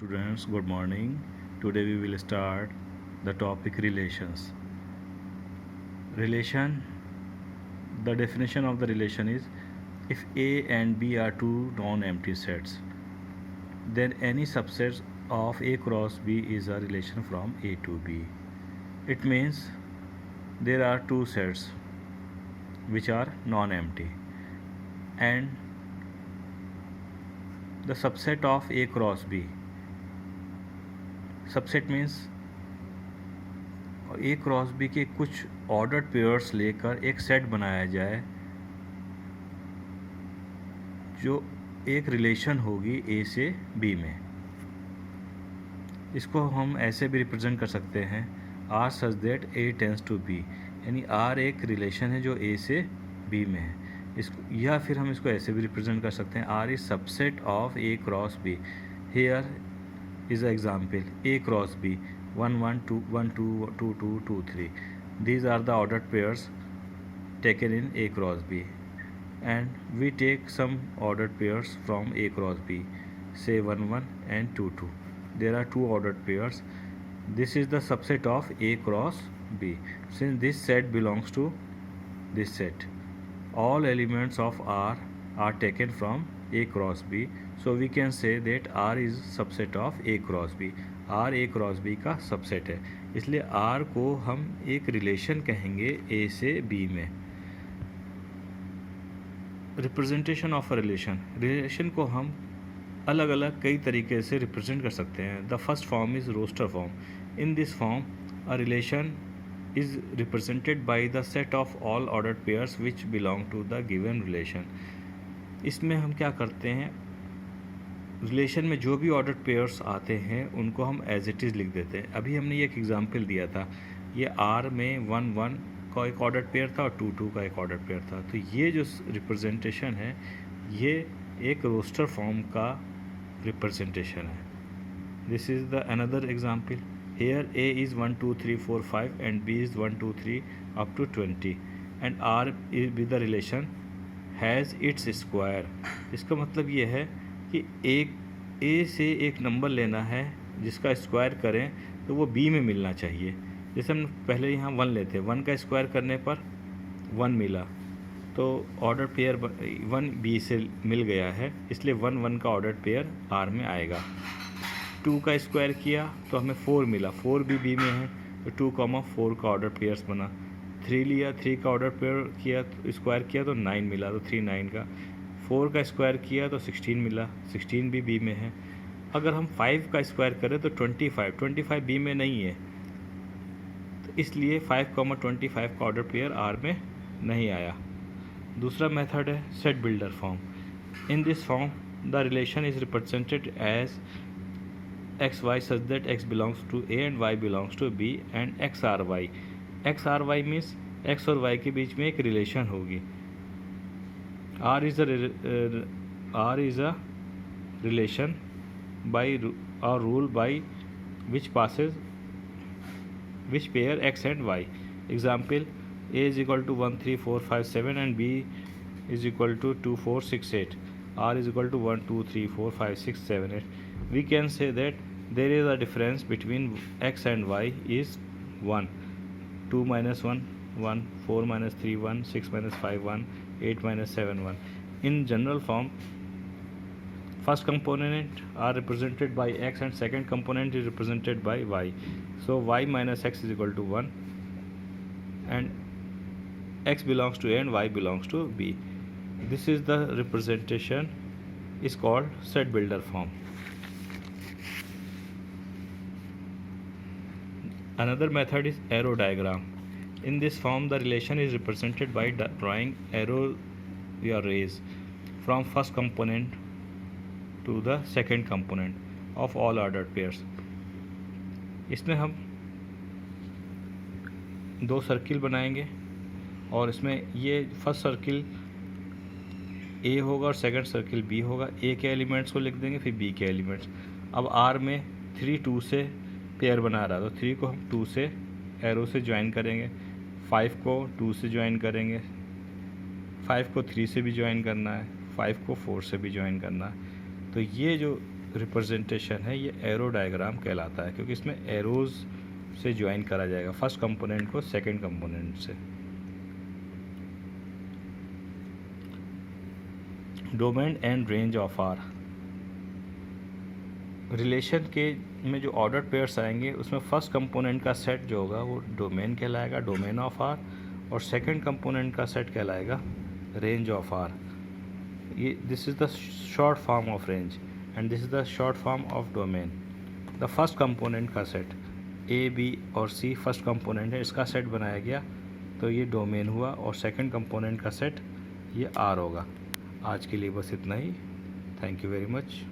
Students, good morning. Today we will start the topic relations. Relation, the definition of the relation is if A and B are two non-empty sets, then any subset of A cross B is a relation from A to B. It means there are two sets which are non-empty, and the subset of A cross B. Subset means A cross B के कुछ ordered pairs लेकर एक set बनाया जाए जो एक relation होगी ए से बी में। इसको हम ऐसे भी रिप्रेजेंट कर सकते हैं R such that A tends to B, यानी आर एक रिलेशन है जो ए से बी में है। इसको या फिर हम इसको ऐसे भी रिप्रेजेंट कर सकते हैं R is subset of A cross B. Here is an example A cross B 1 1 2 1 2 2 2 2 3. These are the ordered pairs taken in A cross B, and we take some ordered pairs from A cross B, say 1 1 and 2 2. There are two ordered pairs. This is the subset of A cross B. Since this set belongs to this set, all elements of R are taken from A cross B, so we can say that R is subset of A cross B. R A cross B का subset है, इसलिए R को हम एक relation कहेंगे A से B में। Representation of a relation को हम अलग अलग कई तरीके से रिप्रेजेंट कर सकते हैं। The first form is roster form. In this form a relation is represented by the set of all ordered pairs which belong to the given relation. इसमें हम क्या करते हैं, रिलेशन में जो भी ऑर्डर्ड पेयर्स आते हैं उनको हम एज इट इज़ लिख देते हैं। अभी हमने ये एक एग्जांपल दिया था, ये आर में 1 1 का एक ऑर्डर्ड पेयर था और 2 2 का एक ऑर्डर्ड पेयर था। तो ये जो रिप्रेजेंटेशन है ये एक रोस्टर फॉर्म का रिप्रेजेंटेशन है। This is the another example. Here A is 1 2 3 4 5 and B is 1 2 3 up to 20 and R is with the relation has its square. इसका मतलब ये है कि एक A से एक नंबर लेना है जिसका स्क्वायर करें तो वो B में मिलना चाहिए। जैसे हम पहले यहाँ 1 लेते हैं, 1 का स्क्वायर करने पर 1 मिला, तो ऑर्डर पेयर 1 B से मिल गया है, इसलिए 1 1 का ऑर्डर पेयर R में आएगा। 2 का स्क्वायर किया तो हमें 4 मिला, 4 भी बी में है तो 2 4 का ऑर्डर पेयर्स बना। 3 लिया, 3 का ऑर्डर पेयर किया तो स्क्वायर किया तो 9 मिला, तो 3 9 का। 4 का स्क्वायर किया तो 16 मिला, 16 भी बी में है। अगर हम 5 का स्क्वायर करें तो 25 बी में नहीं है, तो इसलिए 5 25 का ऑर्डर पेयर आर में नहीं आया। दूसरा मेथड है set builder form. In this form the relation is represented as x y such that x belongs to A and y belongs to B and x R y. X R y means x और y के बीच में एक relation होगी। R is a relation by or rule by which passes which pair x and y. Example A is equal to 1 3 4 5 7 and B is equal to 2 4 6 8। R is equal to 1 2 3 4 5 6 7 8. We can say that there is a difference between x and y is 1, 2 minus 1 1, 4 minus 3 1, 6 minus 5 1, 8 minus 7 1. In general form, first component are represented by x and second component is represented by y. So y minus x is equal to 1 and x belongs to A and y belongs to B. This is the representation is called set builder form. Another method is arrow diagram. In this form the relation is represented by drawing arrow or rays from first component to the second component of all ordered pairs. इसमें हम दो circle बनाएंगे और इसमें ये first circle ए होगा और second circle B होगा। ए के एलिमेंट्स को लिख देंगे, फिर बी के एलिमेंट्स। अब आर में 3 2 से पेयर बना रहा है तो 3 को हम 2 से एरो से ज्वाइन करेंगे, 5 को 2 से ज्वाइन करेंगे, 5 को 3 से भी ज्वाइन करना है, 5 को 4 से भी ज्वाइन करना है। तो ये जो रिप्रेजेंटेशन है ये एरो डायग्राम कहलाता है, क्योंकि इसमें एरोज से ज्वाइन करा जाएगा फर्स्ट कंपोनेंट को सेकंड कंपोनेंट से। Domain and range of R relation के में जो ऑर्डर पेयर्स आएंगे उसमें फर्स्ट कंपोनेंट का सेट जो होगा वो डोमेन कहलाएगा, डोमेन ऑफ आर, और सेकंड कंपोनेंट का सेट कहलाएगा रेंज ऑफ आर। ये this is the short form of range and this is the short form of domain. The first component का सेट ए बी और सी first component है, इसका set बनाया गया तो ये डोमेन हुआ, और सेकंड कंपोनेंट का सेट ये आर होगा। आज के लिए बस इतना ही। Thank you very much.